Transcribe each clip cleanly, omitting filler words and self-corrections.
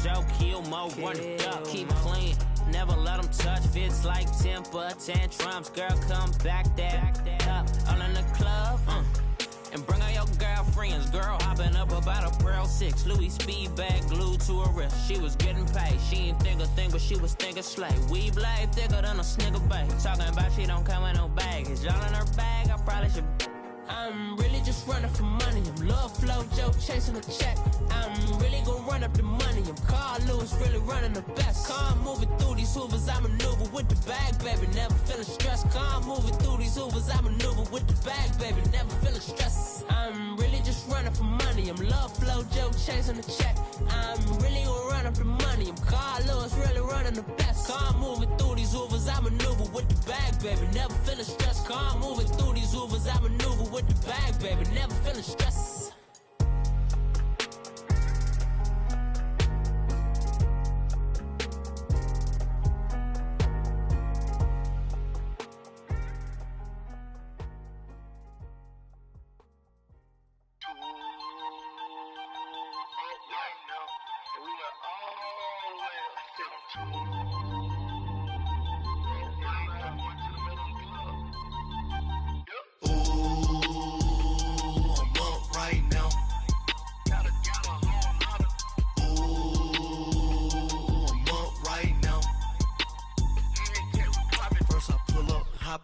joke, kill more, run the duck, keep clean. Never let them touch, fits like temper tantrums. Girl, come back that up, all in the club, and bring all your girlfriends. Girl hopping up about a Pearl 6, Louis speed bag glued to her wrist. She was getting paid, she ain't think a thing, but she was thinking slay. We blade thicker than a snigger bag. Talking about she don't come with no baggage. Y'all in her bag, I probably should. I'm really just running for money. I'm love flow, Joe chasing a check. I'm really gonna run up the money. I'm Carl Lewis, really running the best. Car moving through these hoovers, I maneuver with the bag, baby. Never feeling stressed. Car moving through these hoovers, I maneuver with the bag, baby. Never feeling stressed. I'm really just running for money. I'm love flow, Joe chasing a check. I'm really gonna run up the money. I'm Carl Lewis, really running the best. Car moving through these hoovers, I maneuver with the bag, baby. Never feeling stressed. Car moving through these hoovers, I maneuver with the bag, baby, never feeling stress.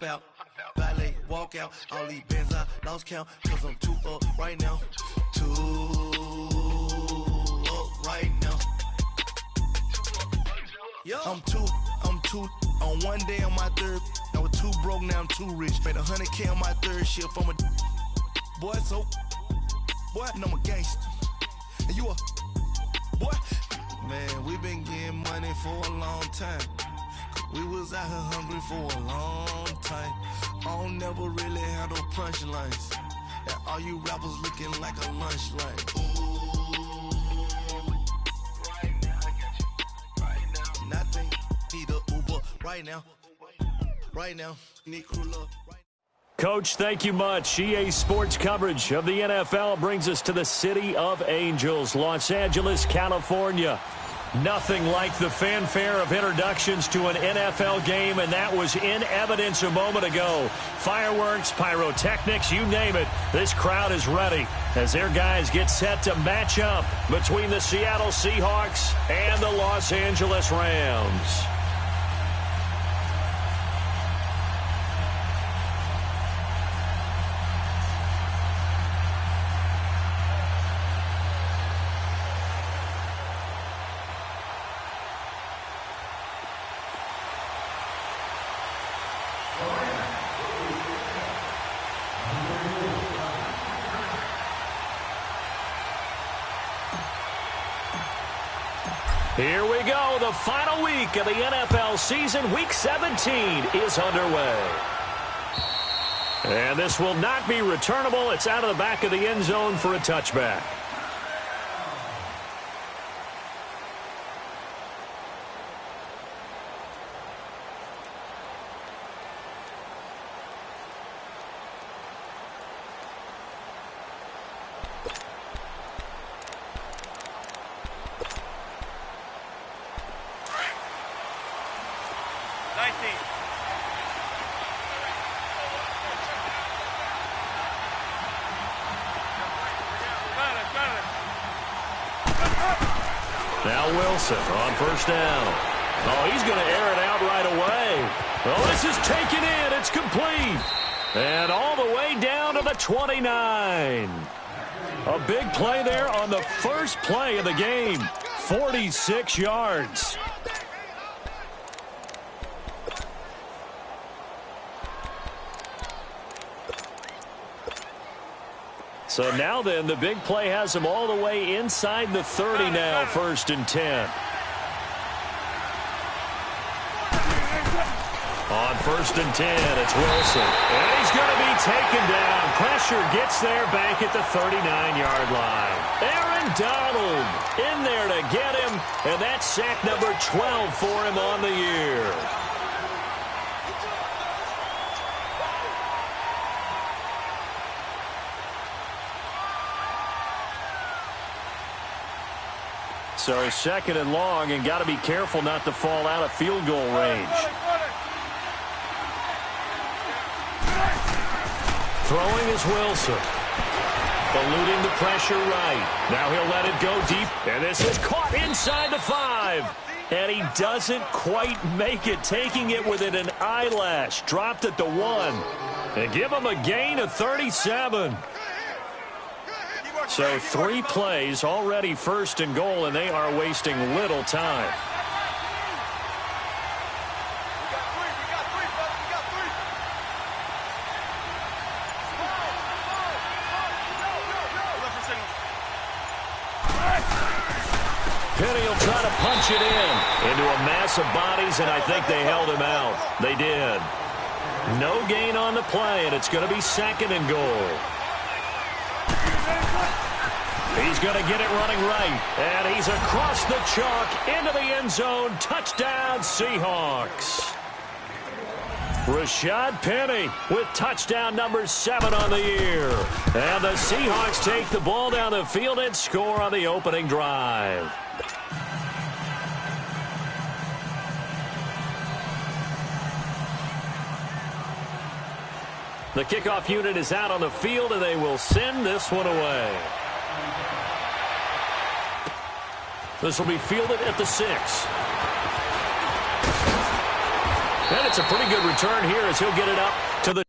Out, valet, walk out, all these bands I lost count, cause I'm too up right now, too up right now. I'm too, on one day on my third, I was too broke, now I'm too rich, made 100K on my third shift, I'm a boy, so, boy, and I'm a gangster, and you a, boy, man, we been getting money for a long time. We was out here hungry for a long time. I don't never really handle punchlines. And all you rappers looking like a lunch line. Right now, I got you. Right now. Nothing. Need a Uber. Right now. Need crew love. Coach, thank you much. EA Sports coverage of the NFL brings us to the City of Angels, Los Angeles, California. Nothing like the fanfare of introductions to an NFL game, and that was in evidence a moment ago. Fireworks, pyrotechnics, you name it. This crowd is ready as their guys get set to match up between the Seattle Seahawks and the Los Angeles Rams. Here we go. The final week of the NFL season. Week 17 is underway. And this will not be returnable. It's out of the back of the end zone for a touchback. Now Wilson on first down. Oh, he's going to air it out right away. Oh, this is taken in. It's complete. And all the way down to the 29. A big play there on the first play of the game. 46 yards. So now then, the big play has him all the way inside the 30 now, 1st and 10. On 1st and 10, it's Wilson. And he's going to be taken down. Pressure gets there back at the 39-yard line. Aaron Donald in there to get him, and that's sack number 12 for him on the year. So second and long, and got to be careful not to fall out of field goal range. Throwing is Wilson. Eluding the pressure right. Now he'll let it go deep, and this is caught inside the 5. And he doesn't quite make it, taking it within an eyelash. Dropped at the 1. And give him a gain of 37. So 3 plays, already first and goal, and they are wasting little time. Penny will try to punch it in into a mass of bodies, and I think they held him out. They did. No gain on the play, and it's going to be second and goal. He's going to get it running right, and he's across the chalk into the end zone. Touchdown, Seahawks. Rashad Penny with touchdown number 7 on the year. And the Seahawks take the ball down the field and score on the opening drive. The kickoff unit is out on the field, and they will send this one away. This will be fielded at the 6. And it's a pretty good return here as he'll get it up to the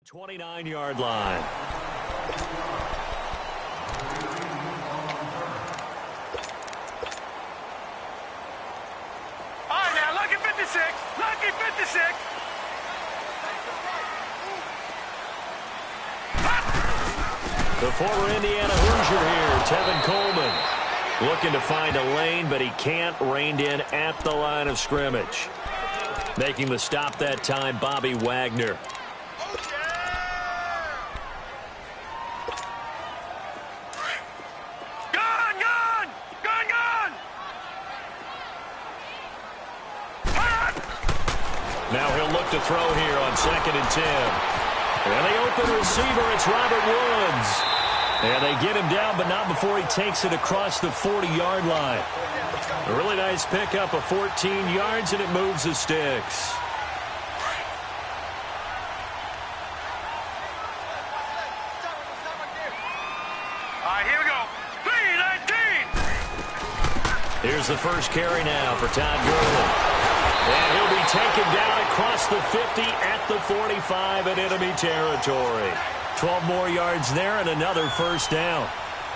29-yard line. All right, now, lucky 56. Lucky 56. The former Indiana Hoosier here, Tevin Coleman, looking to find a lane, but he can't. Reined in at the line of scrimmage. Making the stop that time, Bobby Wagner. Now he'll look to throw here on 2nd and 10. And the open receiver, it's Robert Woods. And they get him down, but not before he takes it across the 40-yard line. A really nice pickup of 14 yards, and it moves the sticks. All right, here we go. 3-19. Here's the first carry now for Todd Gurley. And he'll be taken down across the 50 at the 45 in enemy territory. 12 more yards there and another first down.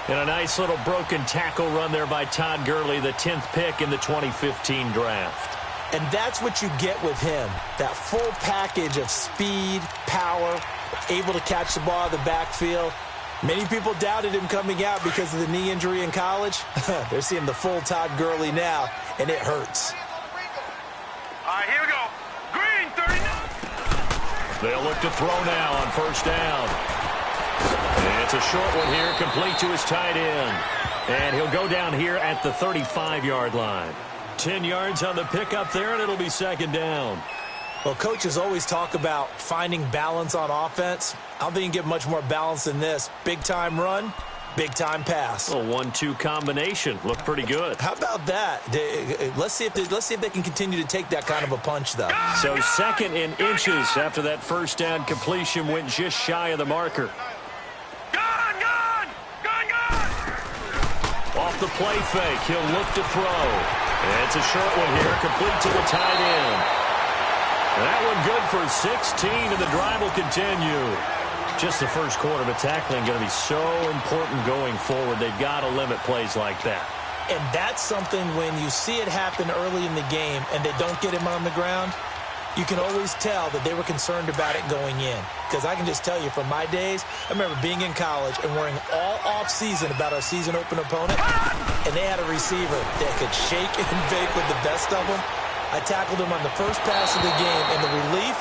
And a nice little broken tackle run there by Todd Gurley, the 10th pick in the 2015 draft. And that's what you get with him, that full package of speed, power, able to catch the ball in the backfield. Many people doubted him coming out because of the knee injury in college. They're seeing the full Todd Gurley now, and it hurts. All right, here we go. Green, 39. They'll look to throw now on first down. And it's a short one here, complete to his tight end. And he'll go down here at the 35-yard line. 10 yards on the pickup there, and it'll be second down. Well, coaches always talk about finding balance on offense. I don't think you can get much more balance than this. Big-time run, big-time pass. A 1-2 combination. Looked pretty good. How about that? Let's see if they can continue to take that kind of a punch, though. So 2nd in inches after that first down completion went just shy of the marker. Gone! Off the play fake, he'll look to throw. And it's a short one here, complete to the tight end. That one good for 16, and the drive will continue. Just the first quarter, but tackling going to be so important going forward. They've got to limit plays like that. And that's something when you see it happen early in the game and they don't get him on the ground, you can always tell that they were concerned about it going in. Because I can just tell you from my days, I remember being in college and worrying all off-season about our season open opponent, and they had a receiver that could shake and bake with the best of them. I tackled him on the first pass of the game, and the relief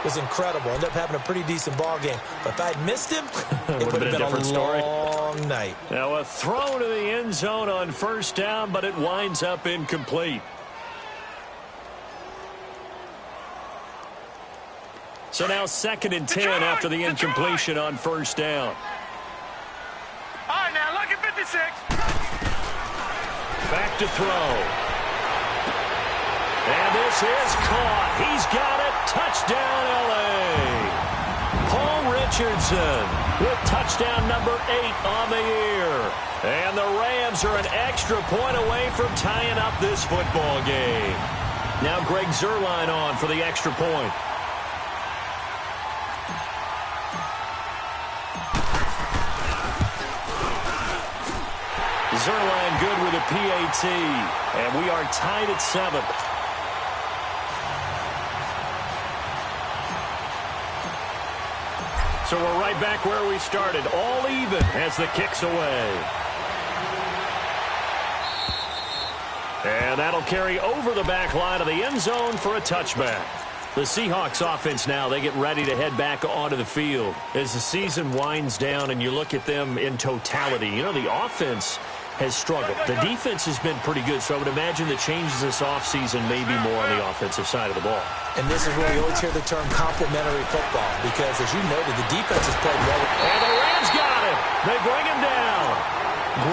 was incredible. Ended up having a pretty decent ball game. But if I'd missed him, it would have been a different story. Long night. Now a throw to the end zone on first down, but it winds up incomplete. So now 2nd and 10 after the incompletion on first down. All right, now look at 56. Back to throw. And this is caught. He's got it. Touchdown, L.A. Paul Richardson with touchdown number 8 on the year. And the Rams are an extra point away from tying up this football game. Now Greg Zuerlein on for the extra point. Zuerlein good with a PAT. And we are tied at 7. So we're right back where we started, all even as the kick's away. And that'll carry over the back line of the end zone for a touchback. The Seahawks offense now, they get ready to head back onto the field. As the season winds down and you look at them in totality, you know, the offense has struggled. The defense has been pretty good, so I would imagine the changes this offseason may be more on the offensive side of the ball. And this is where we always hear the term complementary football, because as you noted, the defense has played well. And the Rams got it. They bring him down.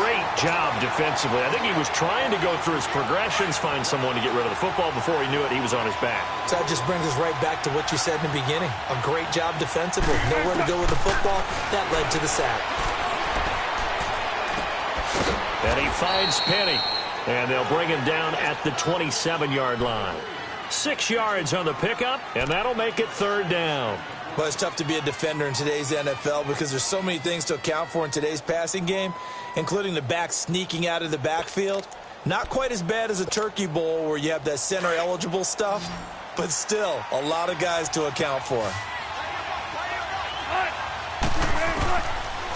Great job defensively. I think he was trying to go through his progressions, find someone to get rid of the football. Before he knew it, he was on his back. So that just brings us right back to what you said in the beginning. A great job defensively. Nowhere to go with the football. That led to the sack. And he finds Penny. And they'll bring him down at the 27-yard line. 6 yards on the pickup, and that'll make it 3rd down. Well, it's tough to be a defender in today's NFL because there's so many things to account for in today's passing game, including the back sneaking out of the backfield. Not quite as bad as a turkey bowl where you have that center-eligible stuff, but still a lot of guys to account for.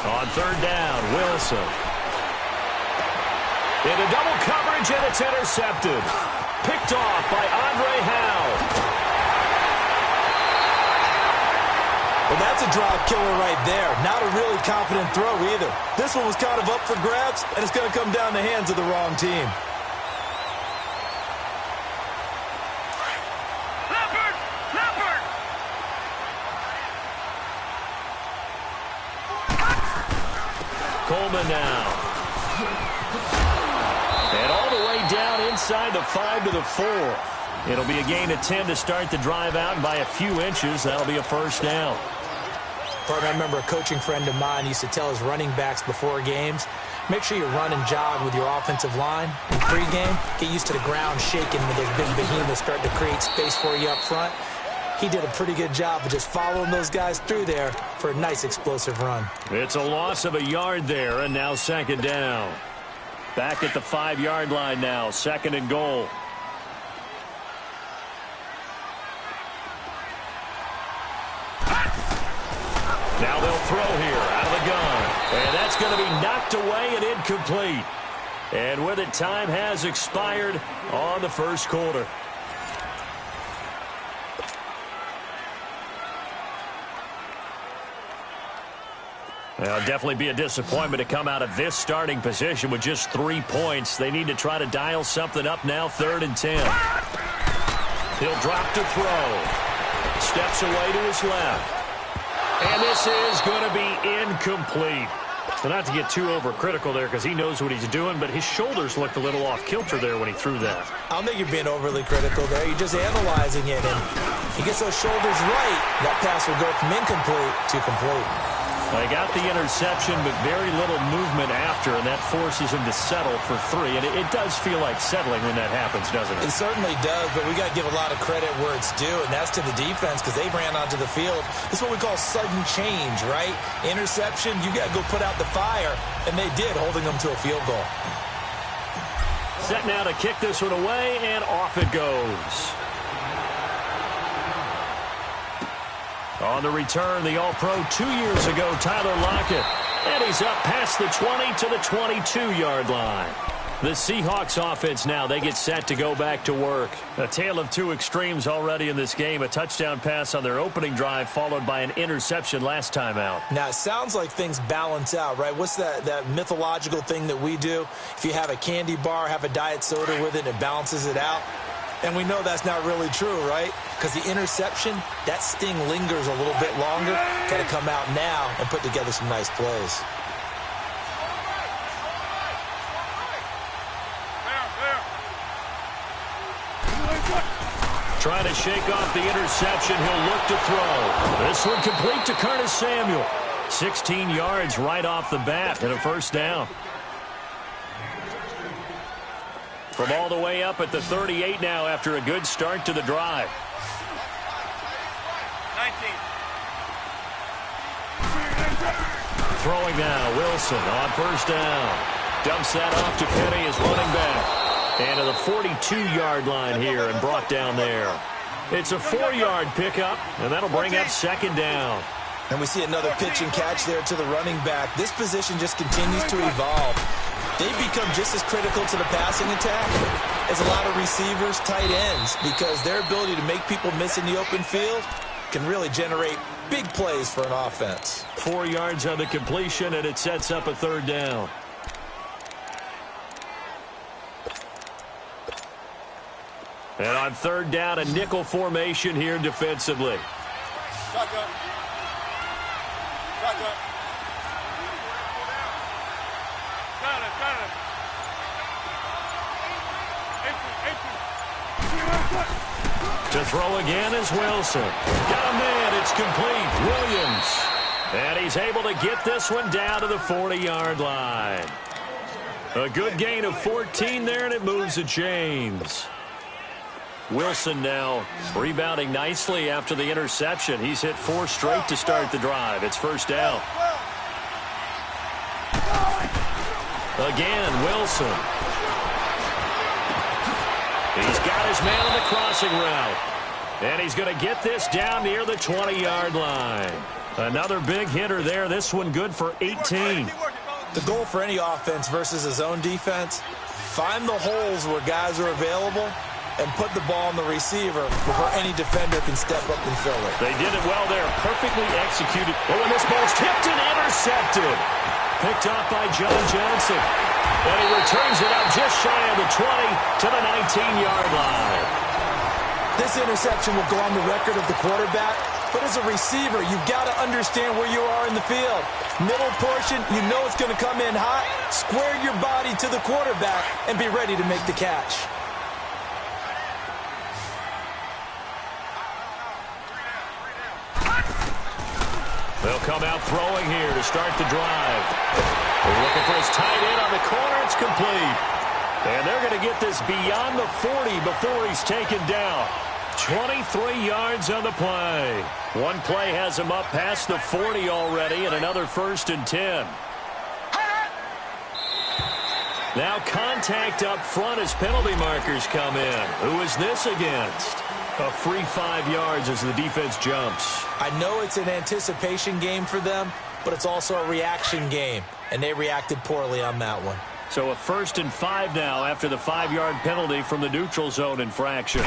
On 3rd down, Wilson. Into double coverage, and it's intercepted. Picked off by Andre Howe. Well, that's a drive killer right there. Not a really confident throw either. This one was kind of up for grabs, and it's going to come down the hands of the wrong team. Leopard! Coleman now. And all the way down inside the 5 to the 4. It'll be a gain of 10 to start the drive out, and by a few inches, that'll be a 1st down. Partner, I remember a coaching friend of mine used to tell his running backs before games, make sure you run and jog with your offensive line in pregame. Get used to the ground shaking when those big behemoths start to create space for you up front. He did a pretty good job of just following those guys through there for a nice explosive run. It's a loss of a yard there, and now 2nd down. Back at the 5-yard line now, 2nd and goal. Now they'll throw here out of the gun. And that's going to be knocked away and incomplete. And with it, time has expired on the 1st quarter. Well, definitely be a disappointment to come out of this starting position with just 3 points. They need to try to dial something up now, 3rd and 10. He'll drop to throw. Steps away to his left. And this is going to be incomplete. So not to get too overcritical there because he knows what he's doing, but his shoulders looked a little off kilter there when he threw that. I don't think you're being overly critical there. You're just analyzing it, and he gets those shoulders right. That pass will go from incomplete to complete. They got the interception, but very little movement after, and that forces him to settle for 3. And it does feel like settling when that happens, doesn't it? It certainly does, but we got to give a lot of credit where it's due, and that's to the defense because they ran onto the field. This is what we call sudden change, right? Interception, you got to go put out the fire, and they did, holding them to a field goal. Set now to kick this one away, and off it goes. On the return, the All-Pro 2 years ago, Tyler Lockett. And he's up past the 20 to the 22-yard line. The Seahawks offense now, they get set to go back to work. A tale of two extremes already in this game. A touchdown pass on their opening drive, followed by an interception last time out. Now, it sounds like things balance out, right? What's that mythological thing that we do? If you have a candy bar, have a diet soda with it, it balances it out. And we know that's not really true, right? Because the interception, that sting lingers a little bit longer. Got to come out now and put together some nice plays. Trying to shake off the interception. He'll look to throw. This one complete to Curtis Samuel. 16 yards right off the bat and a first down. From all the way up at the 38 now after a good start to the drive. 19. Throwing now, Wilson on first down. Dumps that off to Penny as running back. And to the 42-yard line here and brought down there. It's a 4-yard pickup, and that'll bring up second down. And we see another pitch and catch there to the running back. This position just continues to evolve. They become just as critical to the passing attack as a lot of receivers, tight ends, because their ability to make people miss in the open field can really generate big plays for an offense. 4 yards on the completion, and it sets up a third down. And on third down, a nickel formation here defensively. Shotgun. Shotgun. Got it. To throw again is Wilson. Got a man, it's complete. Williams. And he's able to get this one down to the 40-yard line. A good gain of 14 there, and it moves the chains. Wilson now rebounding nicely after the interception. He's hit 4 straight to start the drive. It's first down. Again, Wilson. He's got his man on the crossing route. And he's going to get this down near the 20-yard line. Another big hitter there. This one good for 18. The goal for any offense versus a zone defense, find the holes where guys are available and put the ball on the receiver before any defender can step up and fill it. They did it well there. Perfectly executed. Oh, and this ball's tipped and intercepted. Picked off by John Johnson. And he returns it out just shy of the 20 to the 19-yard line. This interception will go on the record of the quarterback, but as a receiver, you've got to understand where you are in the field. Middle portion, you know it's going to come in hot. Square your body to the quarterback and be ready to make the catch. They'll come out throwing here to start the drive. They're looking for his tight end on the corner. It's complete. And they're going to get this beyond the 40 before he's taken down. 23 yards on the play. One play has him up past the 40 already, and another 1st and 10. Now contact up front as penalty markers come in. Who is this against? A free 5 yards as the defense jumps. I know it's an anticipation game for them, but it's also a reaction game, and they reacted poorly on that one. So a 1st and 5 now after the 5-yard penalty from the neutral zone infraction.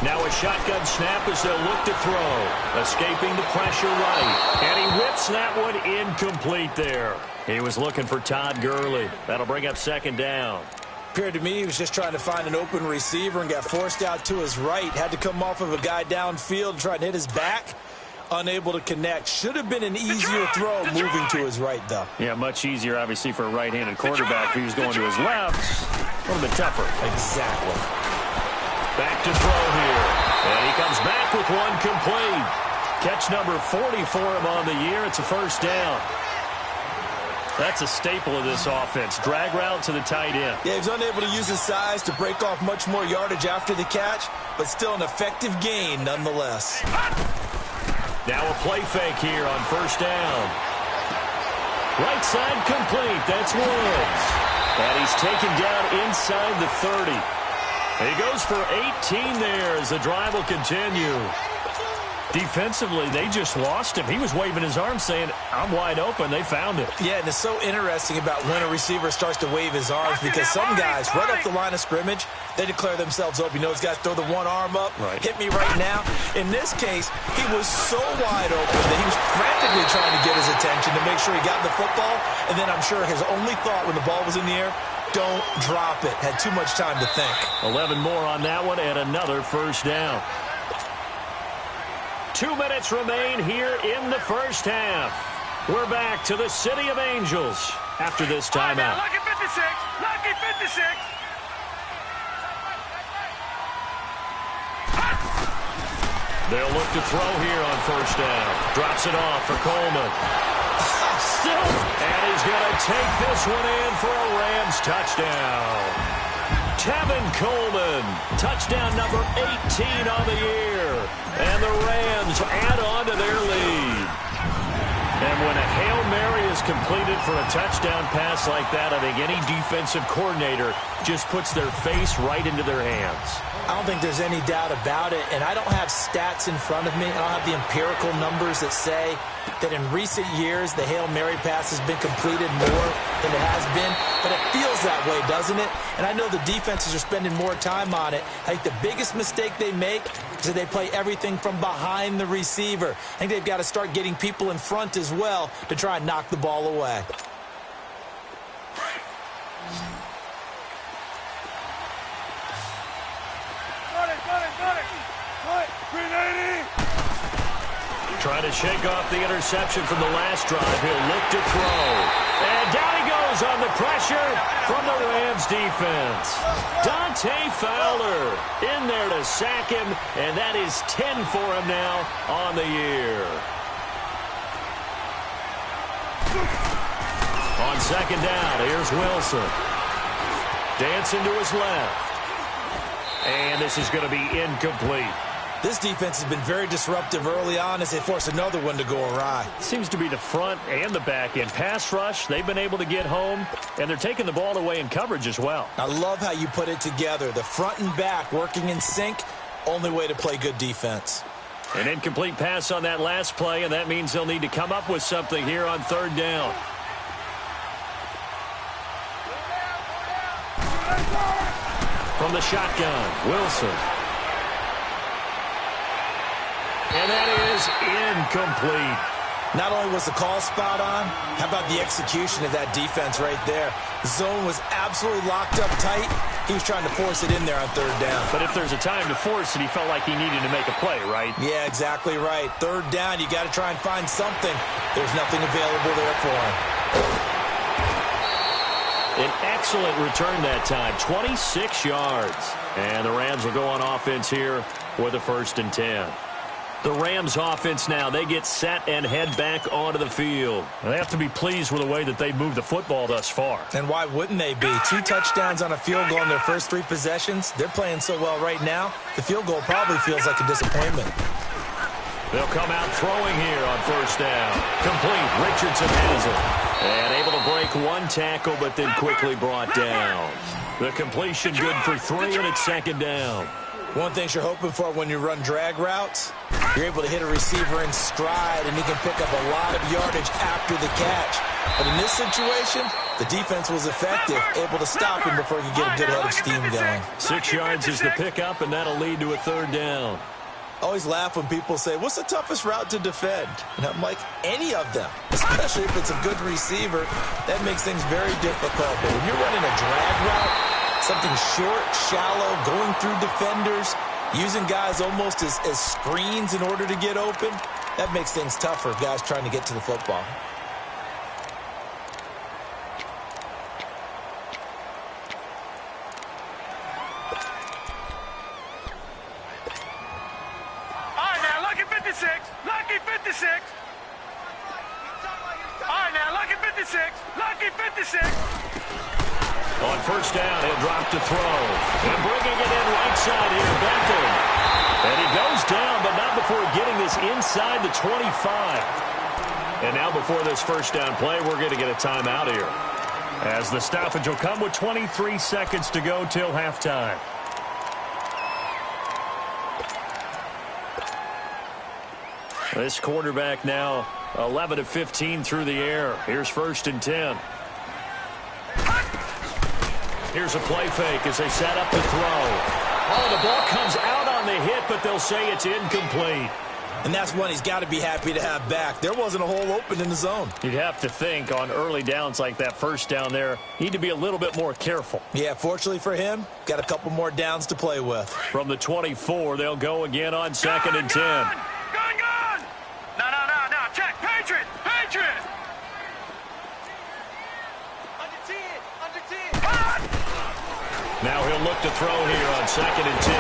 Now a shotgun snap as they'll look to throw. Escaping the pressure right. And he whips that one incomplete there. He was looking for Todd Gurley. That'll bring up second down. Appeared to me he was just trying to find an open receiver and got forced out to his right. Had to come off of a guy downfield and try and hit his back. Unable to connect. Should have been an easier throw moving to his right, though. Yeah, much easier, obviously, for a right-handed quarterback. If he was going to his left, a little bit tougher. Exactly. Back to throw here. And he comes back with one complete. Catch number 40 for him on the year. It's a first down. That's a staple of this offense. Drag route to the tight end. Yeah, he was unable to use his size to break off much more yardage after the catch, but still an effective gain nonetheless. Now a play fake here on first down. Right side complete. That's Woods. And he's taken down inside the 30. He goes for 18 there as the drive will continue. Defensively, they just lost him. He was waving his arms saying, I'm wide open. They found it. Yeah, and it's so interesting about when a receiver starts to wave his arms because some guys, right off the line of scrimmage, they declare themselves open. You know, those guys throw the one arm up, hit me right now. In this case, he was so wide open that he was frantically trying to get his attention to make sure he got the football. And then I'm sure his only thought when the ball was in the air, don't drop it. Had too much time to think. 11 more on that one and another first down. 2 minutes remain here in the first half. We're back to the City of Angels after this timeout. Lucky 56. Lucky 56. They'll look to throw here on first down. Drops it off for Coleman. Still, and he's going to take this one in for a Rams touchdown. Tevin Coleman, touchdown number 18 on the year. And the Rams add on to their lead. And when a Hail Mary is completed for a touchdown pass like that, I think any defensive coordinator just puts their face right into their hands. I don't think there's any doubt about it, and I don't have stats in front of me. I don't have the empirical numbers that say that in recent years the Hail Mary pass has been completed more than it has been, but it feels that way, doesn't it? And I know the defenses are spending more time on it. I think the biggest mistake they make is that they play everything from behind the receiver. I think they've got to start getting people in front as well to try and knock the ball away. Trying to shake off the interception from the last drive. He'll look to throw. And down he goes on the pressure from the Rams defense. Dante Fowler in there to sack him, and that is 10 for him now on the year. On second down, here's Wilson. Dancing to his left. And this is going to be incomplete. This defense has been very disruptive early on as they force another one to go awry. Seems to be the front and the back end. Pass rush, they've been able to get home, and they're taking the ball away in coverage as well. I love how you put it together. The front and back working in sync, only way to play good defense. An incomplete pass on that last play, and that means they'll need to come up with something here on third down. From the shotgun, Wilson. And that is incomplete. Not only was the call spot on, how about the execution of that defense right there? The zone was absolutely locked up tight. He was trying to force it in there on third down. But if there's a time to force it, he felt like he needed to make a play, right? Yeah, exactly right. Third down, you got to try and find something. There's nothing available there for him. An excellent return that time, 26 yards. And the Rams will go on offense here with a 1st and 10. The Rams offense now, they get set and head back onto the field. And they have to be pleased with the way that they moved the football thus far. And why wouldn't they be? 2 touchdowns on a field goal in their first 3 possessions. They're playing so well right now, the field goal probably feels like a disappointment. They'll come out throwing here on first down. Complete. Richardson has it. And able to break 1 tackle, but then quickly brought down. The completion good for 3, and it's 2nd down. One thing you're hoping for when you run drag routes, you're able to hit a receiver in stride, and he can pick up a lot of yardage after the catch. But in this situation, the defense was effective, able to stop him before he could get a good head of steam going. 6 yards is the pickup, and that'll lead to a 3rd down. I always laugh when people say, what's the toughest route to defend? And I'm like, any of them, especially if it's a good receiver. That makes things very difficult. But when you're running a drag route, something short, shallow, going through defenders, using guys almost as screens in order to get open, that makes things tougher, guys trying to get to the football. All right, now, look at 56. 56. Lucky 56. All right, now, lucky 56. Lucky 56. On first down, he'll drop to throw. And bringing it in right side here, Beckham. And he goes down, but not before getting this inside the 25. And now before this first down play, we're going to get a timeout here, as the stoppage will come with 23 seconds to go till halftime. This quarterback now 11 of 15 through the air. Here's first and 10. Here's a play fake as they set up to throw. Oh, the ball comes out on the hit, but they'll say it's incomplete. And that's one he's got to be happy to have back. There wasn't a hole open in the zone. You'd have to think on early downs like that first down there, need to be a little bit more careful. Yeah, fortunately for him, got a couple more downs to play with. From the 24, they'll go again on second and 10. Gone! No. Check. Patriot. Now he'll look to throw here on second and 10.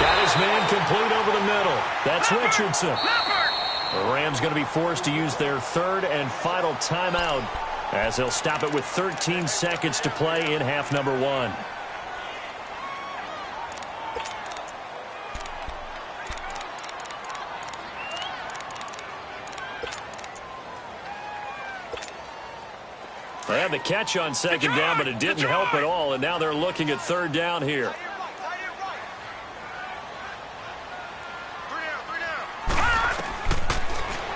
Got his man complete over the middle. That's Richardson. The Rams going to be forced to use their third and final timeout, as they'll stop it with 13 seconds to play in half number 1. They had the catch on second down, but it didn't help at all, and now they're looking at third down here.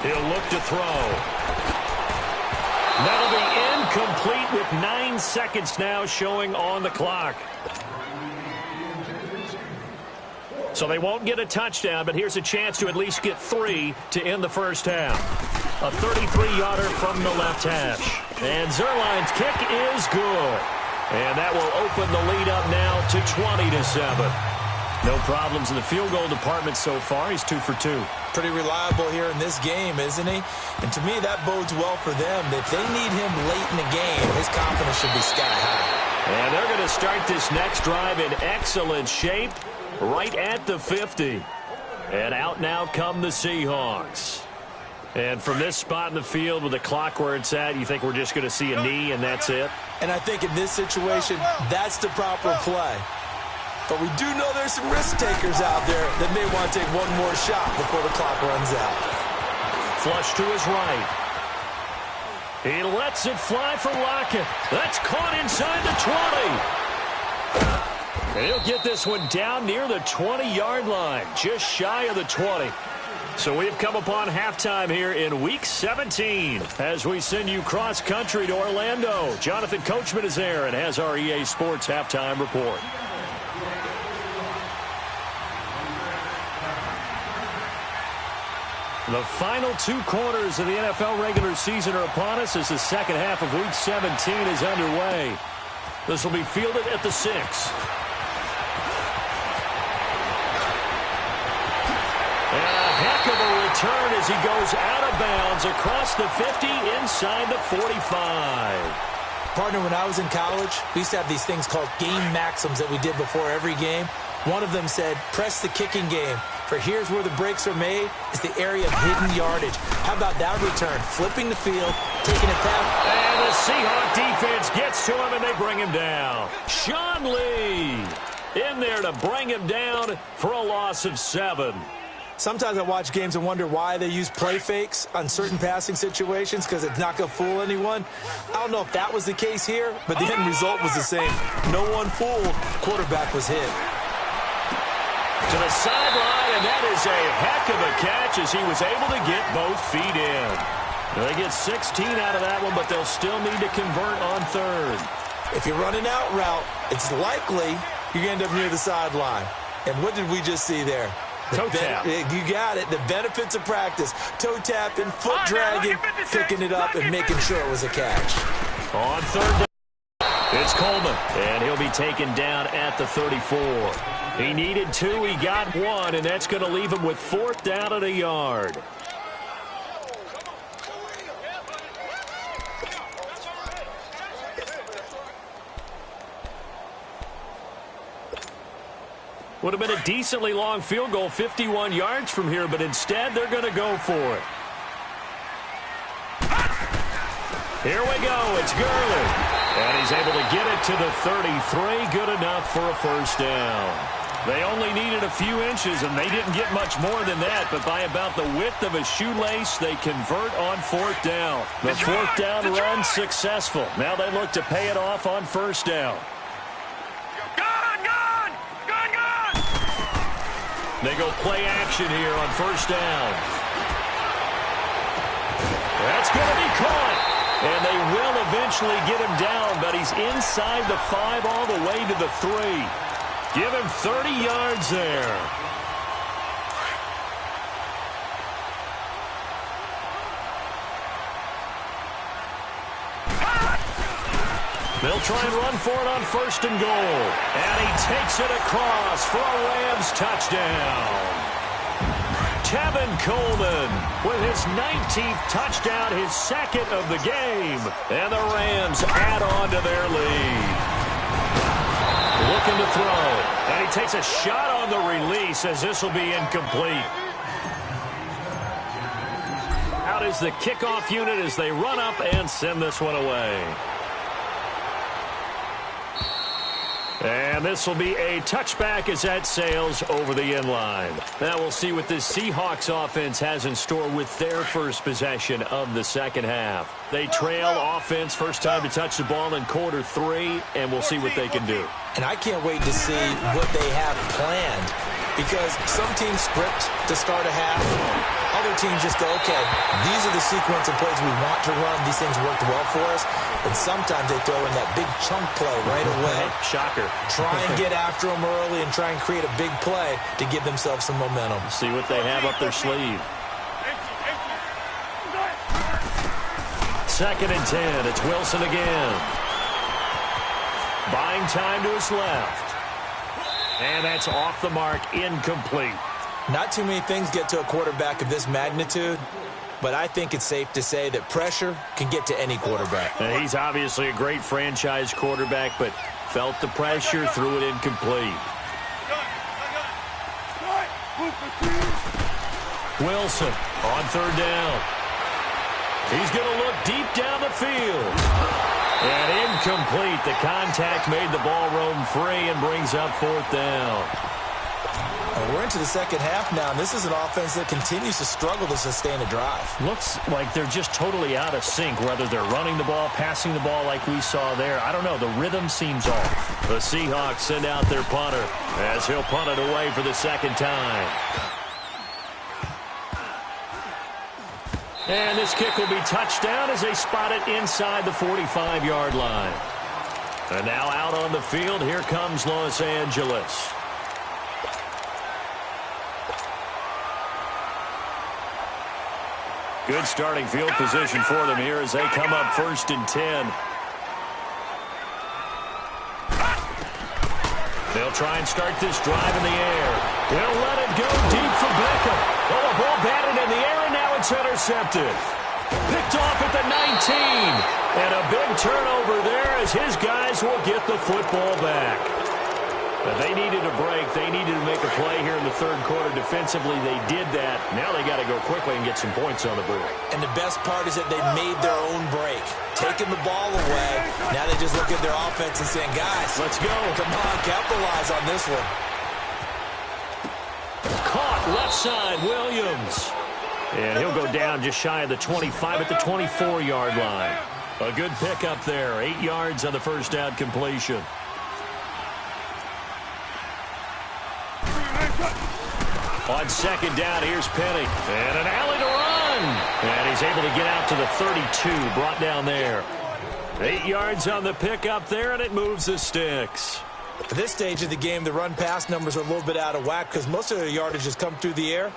He'll look to throw. That'll be incomplete with 9 seconds now showing on the clock. So they won't get a touchdown, but here's a chance to at least get 3 to end the first half. A 33-yarder from the left hash. And Zerline's kick is good. And that will open the lead up now to 20-7. No problems in the field goal department so far. He's 2 for 2. Pretty reliable here in this game, isn't he? And to me, that bodes well for them. If they need him late in the game, his confidence should be sky high. And they're going to start this next drive in excellent shape, right at the 50. And out now come the Seahawks. And from this spot in the field with the clock where it's at, you think we're just going to see a knee and that's it? And I think in this situation, that's the proper play. But we do know there's some risk takers out there that may want to take one more shot before the clock runs out. Flush to his right. He lets it fly for Lockett. That's caught inside the 20. And he'll get this one down near the 20-yard line, just shy of the 20. So we've come upon halftime here in Week 17 as we send you cross-country to Orlando. Jonathan Coachman is there and has our EA Sports halftime report. The final 2 quarters of the NFL regular season are upon us as the second half of Week 17 is underway. This will be fielded at the 6. Heck of a return as he goes out of bounds across the 50 inside the 45. Partner, when I was in college, we used to have these things called game maxims that we did before every game. One of them said, press the kicking game. For here's where the breaks are made, is the area of hidden yardage. How about that return? Flipping the field, taking a pass. And the Seahawk defense gets to him and they bring him down. Sean Lee in there to bring him down for a loss of 7. Sometimes I watch games and wonder why they use play fakes on certain passing situations, because it's not going to fool anyone. I don't know if that was the case here, but the end result was the same. No one fooled. Quarterback was hit. To the sideline, and that is a heck of a catch as he was able to get both feet in. They get 16 out of that one, but they'll still need to convert on third. If you run an out route, it's likely you're going to end up near the sideline. And what did we just see there? Toe tap. You got it. The benefits of practice. Toe tapping, foot dragging, picking it up, and making sure it was a catch. On third down, it's Coleman, and he'll be taken down at the 34. He needed 2, he got 1, and that's going to leave him with 4th down at a yard. Would have been a decently long field goal, 51 yards from here, but instead they're going to go for it. Here we go. It's Gurley. And he's able to get it to the 33. Good enough for a first down. They only needed a few inches, and they didn't get much more than that. But by about the width of a shoelace, they convert on fourth down. The fourth down run successful. Now they look to pay it off on first down. They go play action here on first down. That's going to be caught. And they will eventually get him down, but he's inside the 5 all the way to the 3. Give him 30 yards there. They'll try and run for it on first and goal. And he takes it across for a Rams touchdown. Tevin Coleman with his 19th touchdown, his second of the game. And the Rams add on to their lead. Looking to throw. And he takes a shot on the release as this will be incomplete. Out is the kickoff unit as they run up and send this one away. And this will be a touchback as that sails over the end line. Now we'll see what this Seahawks offense has in store with their first possession of the second half. They trail offense, first time to touch the ball in quarter 3, and we'll see what they can do. And I can't wait to see what they have planned, because some teams script to start a half. Other teams just go, okay, these are the sequence of plays we want to run. These things worked well for us. And sometimes they throw in that big chunk play right away. Shocker. Try and get after them early and try and create a big play to give themselves some momentum. See what they have up their sleeve. 2nd and 10. It's Wilson again. Buying time to his left. And that's off the mark, incomplete. Not too many things get to a quarterback of this magnitude, but I think it's safe to say that pressure can get to any quarterback. And he's obviously a great franchise quarterback, but felt the pressure, threw it incomplete. Wilson on 3rd down. He's going to look deep down the field. And incomplete. The contact made the ball roam free and brings up 4th down. We're into the second half now, and this is an offense that continues to struggle to sustain a drive. Looks like they're just totally out of sync, whether they're running the ball, passing the ball like we saw there. I don't know. The rhythm seems off. The Seahawks send out their punter as he'll punt it away for the second time. And this kick will be touchdown as they spot it inside the 45-yard line. And now out on the field, here comes Los Angeles. Good starting field position for them here as they come up 1st and 10. They'll try and start this drive in the air. They'll let it go deep for Beckham. Oh, the ball batted in the air, and now it's intercepted. Picked off at the 19. And a big turnover there as his guys will get the football back. But they needed a break. They needed to make a play here in the 3rd quarter. Defensively, they did that. Now they got to go quickly and get some points on the board. And the best part is that they made their own break. Taking the ball away. Now they just look at their offense and saying, guys, let's go. Come on, capitalize on this one. Caught left side, Williams. And he'll go down just shy of the 25 at the 24-yard line. A good pickup there. 8 yards on the first down completion. On 2nd down, here's Penny. And an alley to run. And he's able to get out to the 32, brought down there. 8 yards on the pickup there, and it moves the sticks. At this stage of the game, the run-pass numbers are a little bit out of whack because most of their yardage has come through the air.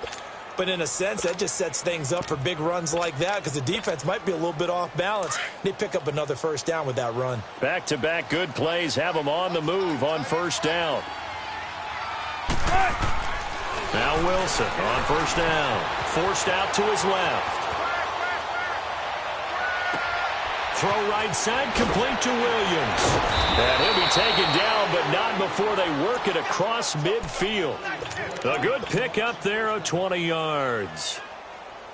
But in a sense, that just sets things up for big runs like that because the defense might be a little bit off balance. They pick up another first down with that run. Back-to-back good plays have them on the move on first down. Now Wilson on first down. Forced out to his left. Throw right side, complete to Williams. And he'll be taken down, but not before they work it across midfield. A good pick up there of 20 yards.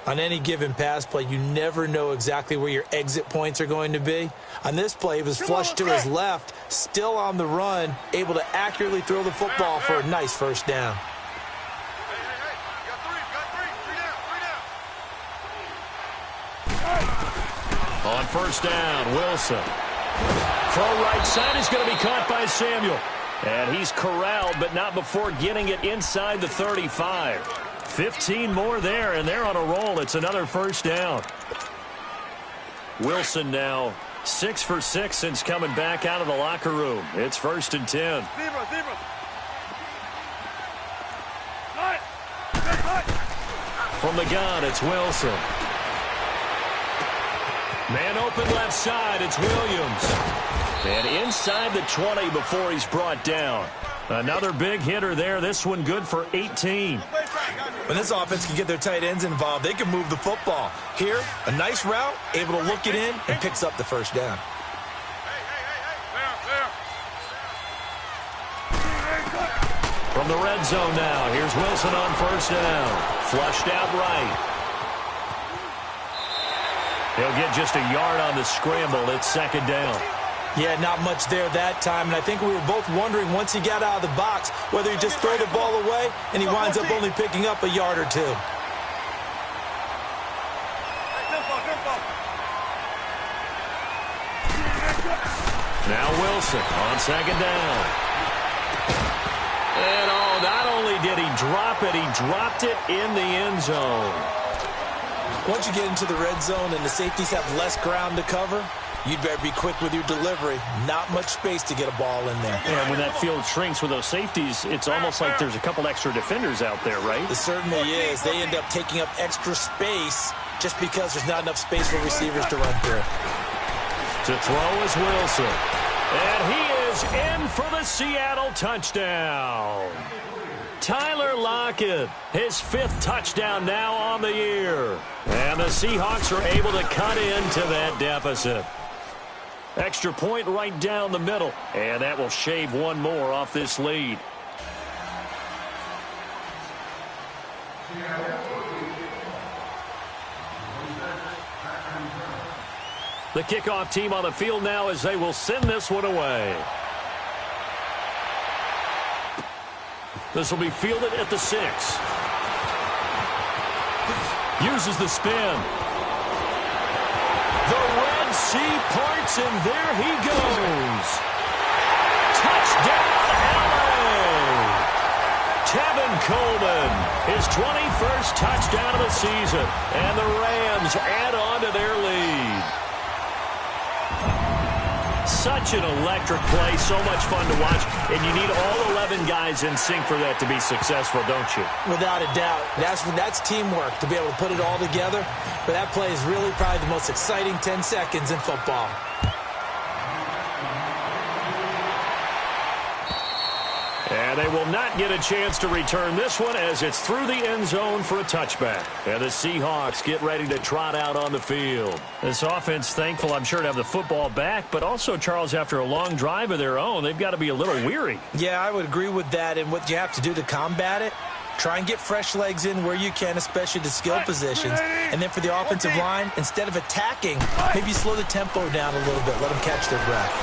On any given pass play, you never know exactly where your exit points are going to be. On this play, he was flushed to his left, still on the run, able to accurately throw the football for a nice first down. On first down, Wilson. Throw right side is going to be caught by Samuel. And he's corralled, but not before getting it inside the 35. 15 more there, and they're on a roll. It's another first down. Wilson now 6 for 6 since coming back out of the locker room. It's 1st and 10. From the gun, it's Wilson. Man open left side, it's Williams. And inside the 20 before he's brought down. Another big hitter there. This one good for 18. When this offense can get their tight ends involved, they can move the football. Here, a nice route, able to look it in, and picks up the first down. From the red zone now, here's Wilson on first down. Flushed out right. He'll get just a yard on the scramble. It's 2nd down. Yeah, not much there that time, and I think we were both wondering once he got out of the box whether he just throw the ball away, and he winds up only picking up a yard or two. Now Wilson on 2nd down. And not only did he drop it, he dropped it in the end zone. Once you get into the red zone and the safeties have less ground to cover, you'd better be quick with your delivery. Not much space to get a ball in there. And when that field shrinks with those safeties, it's almost like there's a couple extra defenders out there, right? It certainly is. They end up taking up extra space just because there's not enough space for receivers to run through. To throw is Wilson. And he is in for the Seattle touchdown. Tyler Lockett, his 5th touchdown now on the year. And the Seahawks are able to cut into that deficit. Extra point right down the middle. And that will shave one more off this lead. The kickoff team on the field now as they will send this one away. This will be fielded at the 6. Uses the spin. The Red Sea parts, and there he goes. Touchdown, LA! Tevin Coleman, his 21st touchdown of the season, and the Rams add on to their lead. Such an electric play, so much fun to watch, and you need all 11 guys in sync for that to be successful, don't you? Without a doubt. That's teamwork to be able to put it all together, but that play is really probably the most exciting 10 seconds in football. And they will not get a chance to return this one as it's through the end zone for a touchback. And the Seahawks get ready to trot out on the field. This offense thankful, I'm sure, to have the football back, but also, Charles, after a long drive of their own, they've got to be a little weary. Yeah, I would agree with that, and what you have to do to combat it, try and get fresh legs in where you can, especially the skill positions. And then for the offensive line, instead of attacking, maybe slow the tempo down a little bit, let them catch their breath.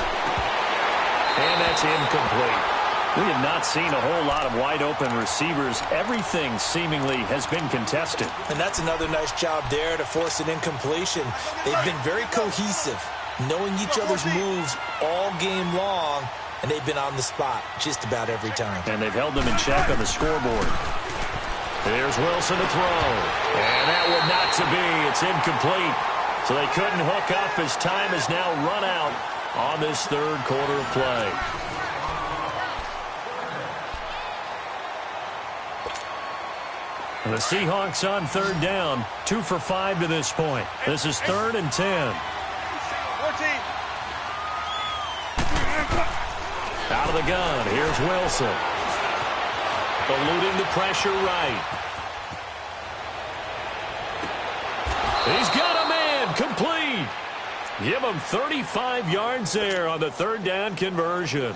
And that's incomplete. We have not seen a whole lot of wide-open receivers. Everything seemingly has been contested. And that's another nice job there to force an incompletion. They've been very cohesive, knowing each other's moves all game long, and they've been on the spot just about every time. And they've held them in check on the scoreboard. There's Wilson to throw. And that one not to be. It's incomplete. So they couldn't hook up as time is now run out on this third quarter of play. The Seahawks on 3rd down, 2 for 5 to this point. This is 3rd and 10. 14. Out of the gun, here's Wilson. Eluding the pressure right. He's got a man, complete. Give them 35 yards there on the third down conversion.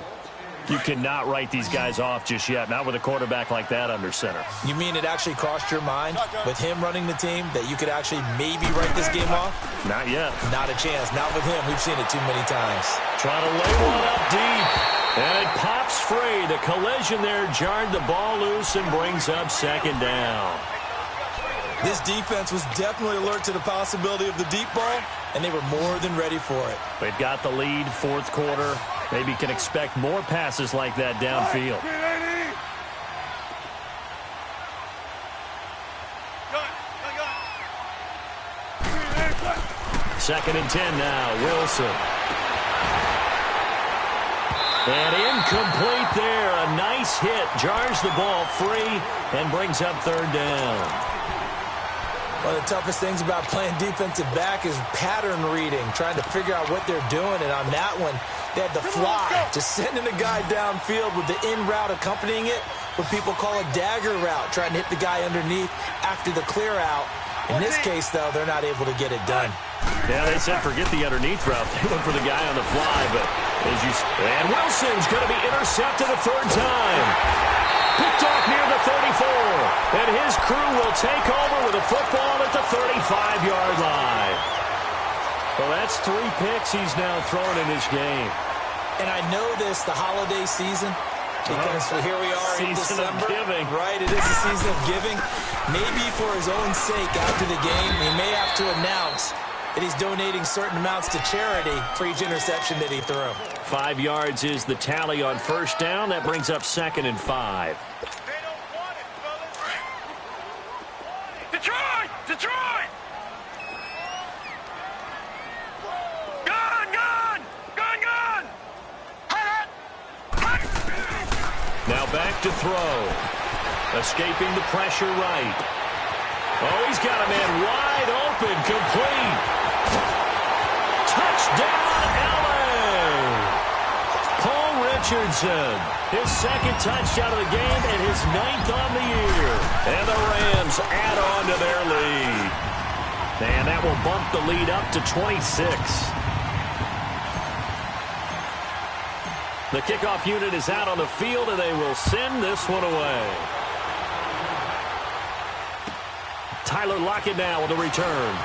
You cannot write these guys off just yet, not with a quarterback like that under center. You mean it actually crossed your mind with him running the team that you could actually maybe write this game off? Not yet. Not a chance. Not with him. We've seen it too many times. Trying to lay one up deep. And it pops free. The collision there jarred the ball loose and brings up second down. This defense was definitely alert to the possibility of the deep ball, and they were more than ready for it. They've got the lead, fourth quarter. Maybe can expect more passes like that downfield. Second and 10 now, Wilson. And incomplete there. A nice hit. Jars the ball free and brings up third down. One of the toughest things about playing defensive back is pattern reading, trying to figure out what they're doing. And on that one, they had the fly, just sending a guy downfield with the in route accompanying it, what people call a dagger route, trying to hit the guy underneath after the clear out. In this case, though, they're not able to get it done. Yeah, they said forget the underneath route. They went for the guy on the fly, but and Wilson's going to be intercepted a third time. Picked off near the 34, and his crew will take over with a football at the 35-yard line. Well, that's 3 picks he's now thrown in this game. And I know this, the holiday season, because here we are in December. Season of giving. Right, it is the season of giving. Maybe for his own sake after the game, he may have to announce that he's donating certain amounts to charity for each interception that he threw. 5 yards is the tally on first down. That brings up second and 5. Detroit! Detroit! Gun! Gun! Gun! Gun! Now back to throw. Escaping the pressure right. Oh, he's got a man wide open, complete. Touchdown, LA! Paul Richardson, his second touchdown of the game and his 9th on the year. And the Rams add on to their lead. And that will bump the lead up to 26. The kickoff unit is out on the field, and they will send this one away. Tyler Lockett now with a return.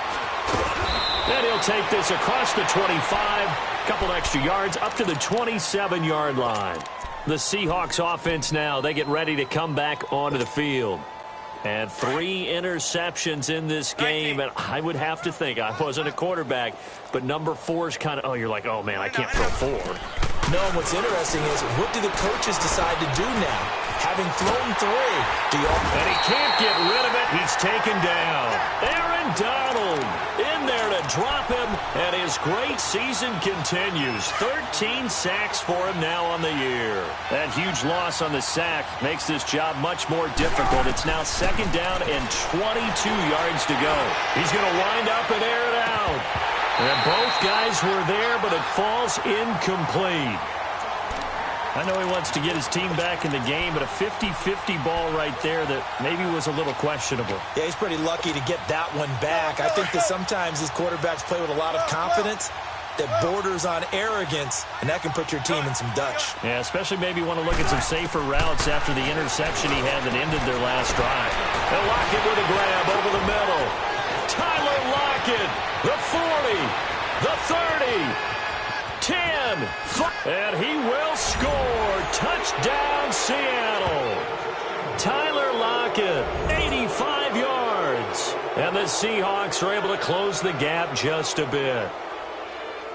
And he'll take this across the 25. Couple extra yards up to the 27-yard line. The Seahawks offense now, they get ready to come back onto the field. And 3 interceptions in this game. And I would have to think, I wasn't a quarterback, but number 4 is kind of, you're like, oh, man, I can't throw 4. No, and what's interesting is, what do the coaches decide to do now? Having thrown 3, and he can't get rid of it. He's taken down. Aaron Donald in there to drop him, and his great season continues. 13 sacks for him now on the year. That huge loss on the sack makes this job much more difficult. It's now second down and 22 yards to go. He's going to wind up and air it out. And both guys were there, but it falls incomplete. I know he wants to get his team back in the game, but a 50-50 ball right there that maybe was a little questionable. Yeah, he's pretty lucky to get that one back. I think that sometimes these quarterbacks play with a lot of confidence that borders on arrogance, and that can put your team in some Dutch. Yeah, especially maybe want to look at some safer routes after the interception he had that ended their last drive. And Lockett with a grab over the middle. Tyler Lockett, the 40, the 30. 10, and he will score. Touchdown, Seattle. Tyler Lockett, 85 yards. And the Seahawks are able to close the gap just a bit.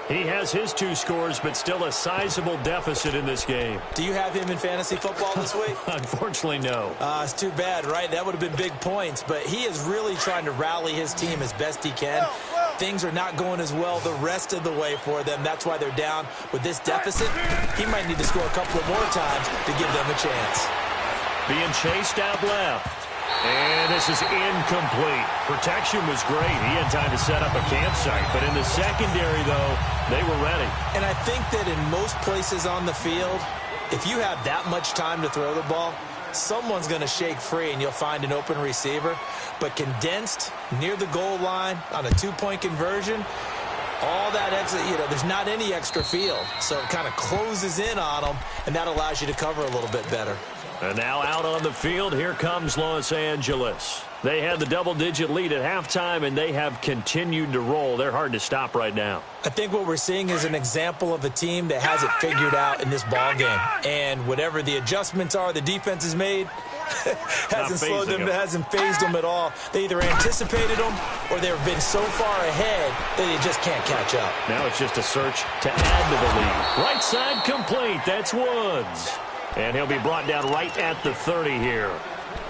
He has his 2 scores, but still a sizable deficit in this game. Do you have him in fantasy football this week? Unfortunately, no. It's too bad, right? That would have been big points, but he is really trying to rally his team as best he can. Things are not going as well the rest of the way for them. That's why they're down with this deficit. He might need to score a couple of more times to give them a chance. Being chased out left. And this is incomplete. Protection was great. He had time to set up a campsite. But in the secondary, though, they were ready. And I think that in most places on the field, if you have that much time to throw the ball, someone's going to shake free and you'll find an open receiver. But condensed near the goal line on a 2-point conversion, all that extra, there's not any extra field. So it kind of closes in on them, and that allows you to cover a little bit better. And now out on the field, here comes Los Angeles. They had the double-digit lead at halftime, and they have continued to roll. They're hard to stop right now. I think what we're seeing is an example of a team that has it figured out in this ball game. And whatever the adjustments are the defense has made, hasn't slowed them, hasn't phased them at all. They either anticipated them or they've been so far ahead that they just can't catch up. Now it's just a search to add to the lead. Right side complete. That's Woods. And he'll be brought down right at the 30 here.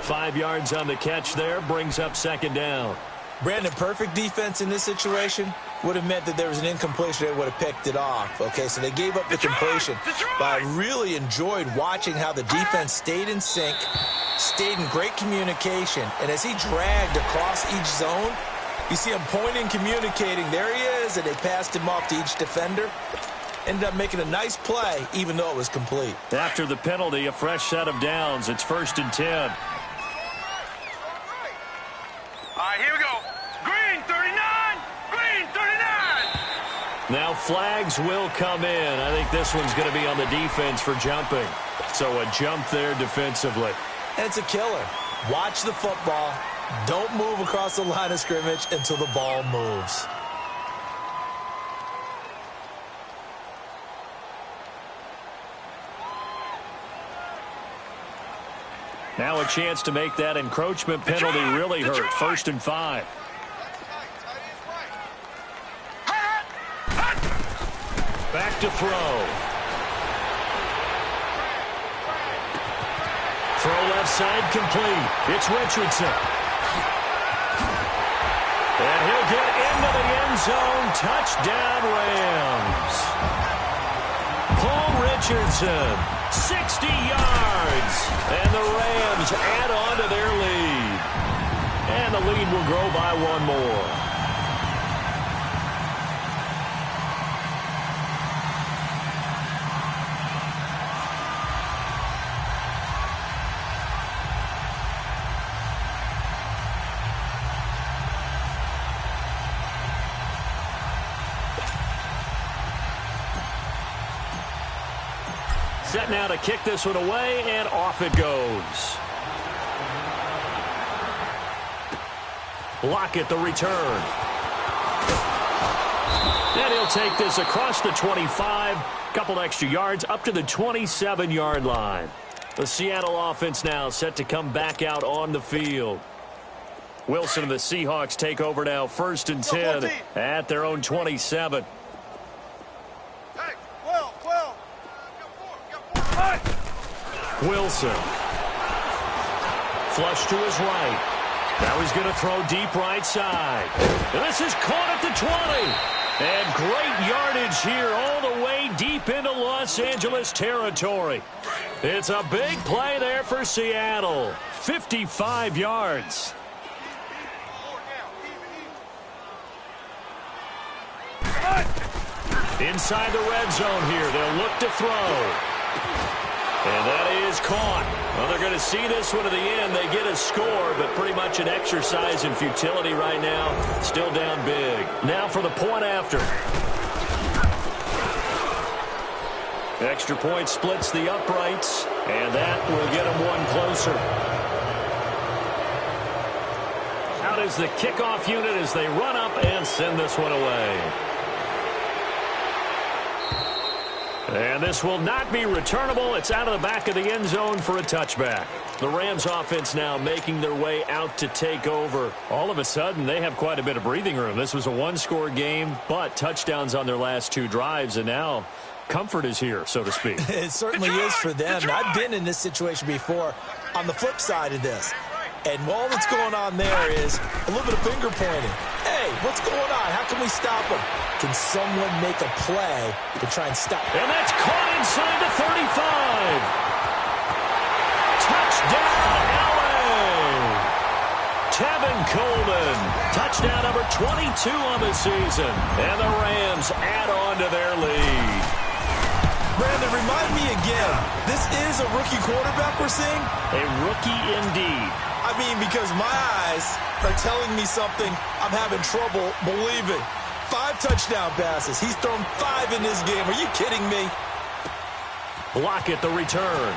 5 yards on the catch there, brings up second down. Brandon, perfect defense in this situation would have meant that there was an incompletion. They would have picked it off. Okay, so they gave up the completion. But I really enjoyed watching how the defense stayed in sync, stayed in great communication. And as he dragged across each zone, you see him pointing, communicating. There he is, and they passed him off to each defender. Ended up making a nice play, even though it was complete. After the penalty, a fresh set of downs. It's 1st and 10. All right, here we go. Green 39, green 39. Now flags will come in. I think this one's going to be on the defense for jumping. So a jump there defensively. And it's a killer. Watch the football. Don't move across the line of scrimmage until the ball moves. Now a chance to make that encroachment penalty really hurt. 1st and 5. Back to throw. Throw left side complete. It's Richardson. And he'll get into the end zone. Touchdown Rams. Paul Richardson, 60 yards. And the Rams add on to their lead. And the lead will grow by 1 more. Set now to kick this one away, and off it goes. Lockett the return. And he'll take this across the 25. Couple extra yards up to the 27-yard line. The Seattle offense now set to come back out on the field. Wilson and the Seahawks take over now, 1st and 10 at their own 27. Wilson. Flush to his right. Now he's going to throw deep right side. And this is caught at the 20. And great yardage here all the way deep into Los Angeles territory. It's a big play there for Seattle. 55 yards. Inside the red zone here. They'll look to throw. And that is caught. Well, they're going to see this one to the end. They get a score, but pretty much an exercise in futility right now. Still down big. Now for the point after. Extra point splits the uprights, and that will get them one closer. Out is the kickoff unit as they run up and send this one away. And this will not be returnable. It's out of the back of the end zone for a touchback. The Rams offense now making their way out to take over. All of a sudden, they have quite a bit of breathing room. This was a one-score game, but touchdowns on their last 2 drives, and now comfort is here, so to speak. It certainly is for them. I've been in this situation before on the flip side of this. And all that's going on there is a little bit of finger pointing. Hey, what's going on? How can we stop them? Can someone make a play to try and stop them? And that's caught inside the 35. Touchdown, LA. Tevin Coleman. Touchdown number 22 on the season. And the Rams add on to their lead. Brandon, remind me again, this is a rookie quarterback we're seeing? A rookie indeed. I mean, because my eyes are telling me something I'm having trouble believing. 5 touchdown passes. He's thrown 5 in this game. Are you kidding me? Block at the return.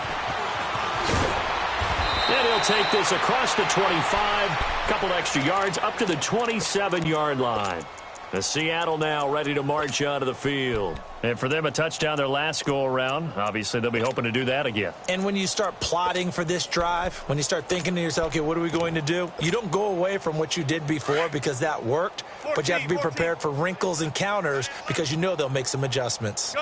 And he'll take this across the 25. Couple extra yards up to the 27-yard line. The Seattle now ready to march onto the field. And for them, a touchdown their last go-around. Obviously, they'll be hoping to do that again. And when you start plotting for this drive, when you start thinking to yourself, okay, what are we going to do? You don't go away from what you did before because that worked, but you have to be prepared for wrinkles and counters because you know they'll make some adjustments.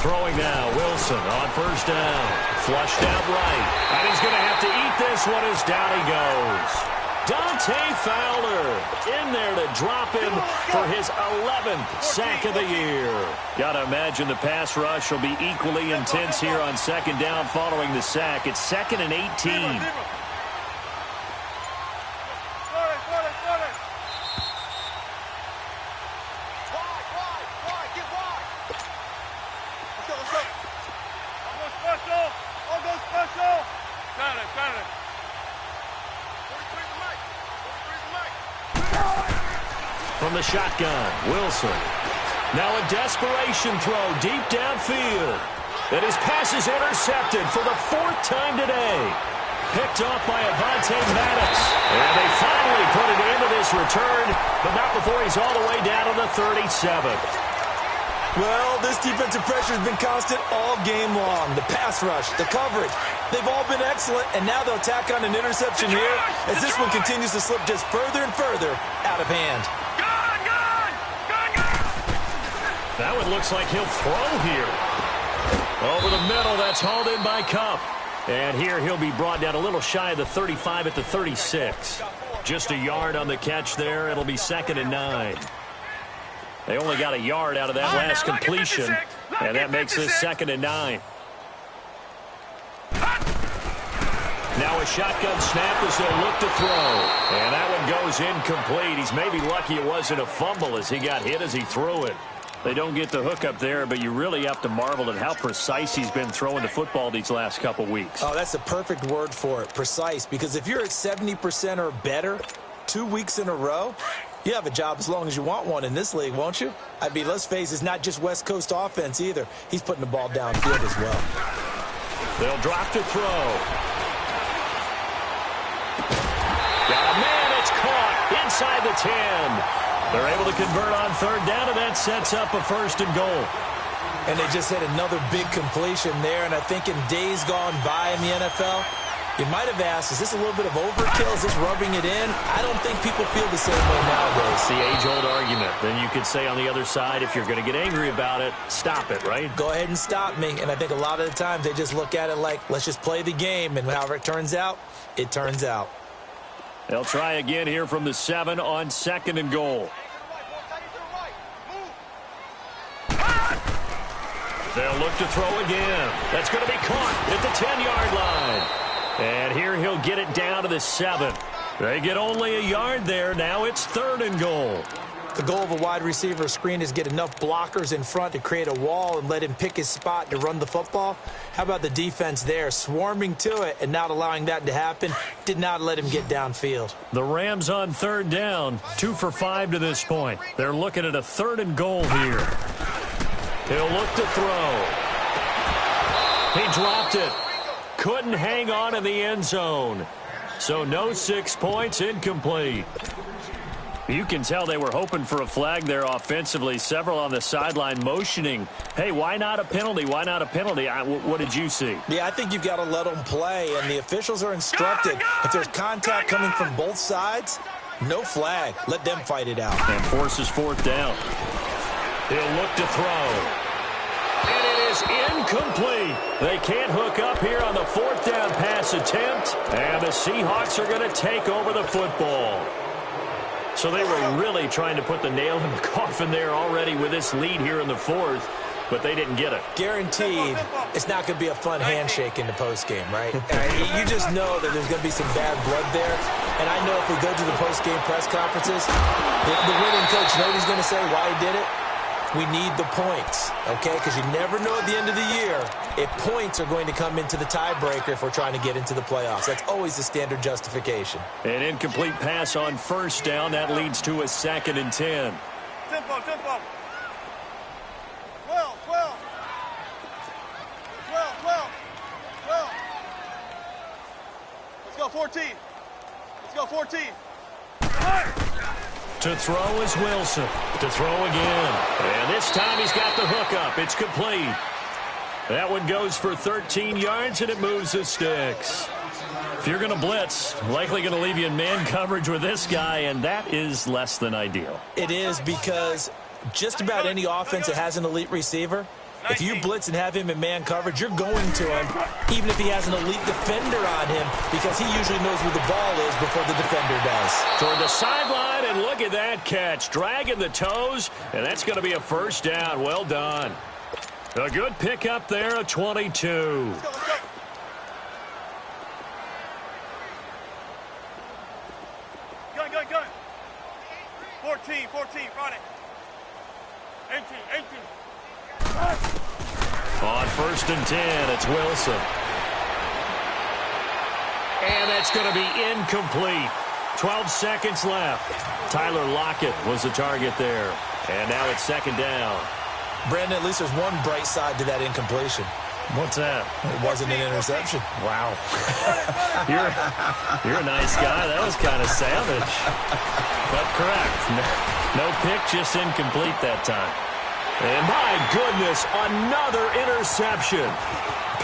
Throwing now, Wilson on first down. Flushed out right. And he's going to have to eat this one as down he goes. Dante Fowler in there to drop him for his 11th sack of the year. Got to imagine the pass rush will be equally intense here on second down following the sack. It's 2nd and 18. From the shotgun, Wilson. Now a desperation throw deep downfield. And his pass is intercepted for the 4th time today. Picked off by Avonte Maddox. And they finally put it into this return, but not before he's all the way down to the 37th. Well, this defensive pressure has been constant all game long. The pass rush, the coverage, they've all been excellent, and now they'll tack on an interception here as this one continues to slip just further and further out of hand. That one looks like he'll throw here. Over the middle, that's hauled in by Cup. And here he'll be brought down a little shy of the 35 at the 36. Just a yard on the catch there. It'll be 2nd and 9. They only got a yard out of that last completion, and that makes this 2nd and 9. Now a shotgun snap as they'll look to throw. And that one goes incomplete. He's maybe lucky it wasn't a fumble as he got hit as he threw it. They don't get the hook up there, but you really have to marvel at how precise he's been throwing the football these last couple weeks. Oh, that's the perfect word for it, precise, because if you're at 70% or better 2 weeks in a row, you have a job as long as you want one in this league, won't you? I mean, let's face it, it's not just West Coast offense either. He's putting the ball downfield as well. They'll drop to throw. Got a man, it's caught inside the 10. They're able to convert on 3rd down, and that sets up a 1st and goal. And they just had another big completion there, and I think in days gone by in the NFL, you might have asked, is this a little bit of overkill? Is this rubbing it in? I don't think people feel the same way nowadays. It's the age-old argument. Then you could say on the other side, if you're going to get angry about it, stop it, right? Go ahead and stop me. And I think a lot of the times they just look at it like, let's just play the game, and however it turns out, it turns out. They'll try again here from the 7 on 2nd and goal. They'll look to throw again. That's going to be caught at the 10-yard line. And here he'll get it down to the 7. They get only a yard there. Now it's 3rd and goal. The goal of a wide receiver screen is get enough blockers in front to create a wall and let him pick his spot to run the football. How about the defense there, swarming to it and not allowing that to happen? Did not let him get downfield. The Rams on 3rd down, 2 for 5 to this point. They're looking at a 3rd and goal here. He'll look to throw. He dropped it. Couldn't hang on in the end zone. So no 6 points, incomplete. You can tell they were hoping for a flag there offensively. Several on the sideline motioning, hey, why not a penalty? Why not a penalty? What did you see? Yeah, I think you've got to let them play, and the officials are instructed. If there's contact coming from both sides, no flag. Let them fight it out. And forces 4th down. He'll look to throw. And it is incomplete. They can't hook up here on the 4th down pass attempt. And the Seahawks are going to take over the football. So they were really trying to put the nail in the coffin there already with this lead here in the 4th. But they didn't get it. Guaranteed, it's not going to be a fun handshake in the postgame, right? You just know that there's going to be some bad blood there. And I know if we go to the postgame press conferences, the winning coach, you know what he's going to say, why he did it? We need the points, okay? Because you never know at the end of the year if points are going to come into the tiebreaker if we're trying to get into the playoffs. That's always the standard justification. An incomplete pass on first down. That leads to a 2nd and 10. Tempo. 12. Let's go 14. To throw is Wilson. To throw again. And this time he's got the hook up. It's complete. That one goes for 13 yards, and it moves the sticks. If you're going to blitz, likely going to leave you in man coverage with this guy, and that is less than ideal. It is, because just about any offense that has an elite receiver, if you blitz and have him in man coverage, you're going to him, even if he has an elite defender on him, because he usually knows where the ball is before the defender does. Toward the sideline, and look at that catch. Dragging the toes, and that's going to be a first down. Well done. A good pickup there, a 22. Let's go. Gun. 14, Friday. 18. On 1st and 10, it's Wilson. And that's going to be incomplete. 12 seconds left. Tyler Lockett was the target there. And now it's 2nd down. Brandon, at least there's one bright side to that incompletion. What's that? It wasn't an interception. Wow. You're a nice guy. That was kind of savage. But correct. No pick, just incomplete that time. And my goodness, another interception.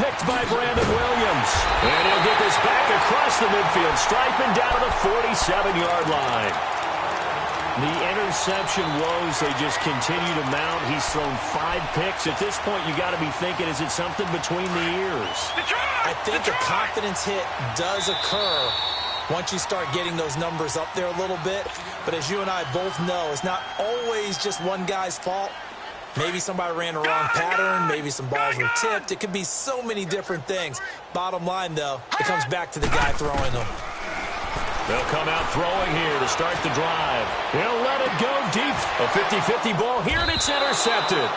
Picked by Brandon Williams. And he'll get this back across the midfield stripe and down to the 47-yard line. The interception woes, they just continue to mount. He's thrown 5 picks. At this point, you got to be thinking, is it something between the ears? I think a confidence hit does occur once you start getting those numbers up there a little bit. But as you and I both know, it's not always just one guy's fault. Maybe somebody ran a wrong pattern. Maybe some balls were tipped. It could be so many different things. Bottom line, though, it comes back to the guy throwing them. They'll come out throwing here to start the drive. He'll let it go deep. A 50-50 ball here, and it's intercepted.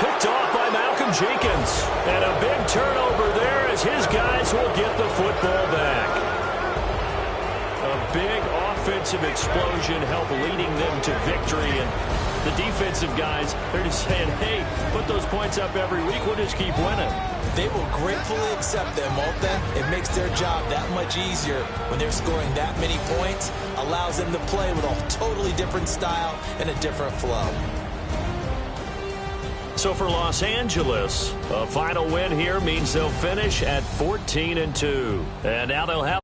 Picked off by Malcolm Jenkins. And a big turnover there as his guys will get the football back. A big offensive explosion helped leading them to victory. And the defensive guys, they're just saying, hey, put those points up every week. We'll just keep winning. They will gratefully accept them, won't they? It makes their job that much easier when they're scoring that many points. Allows them to play with a totally different style and a different flow. So for Los Angeles, a final win here means they'll finish at 14-2. And now they'll have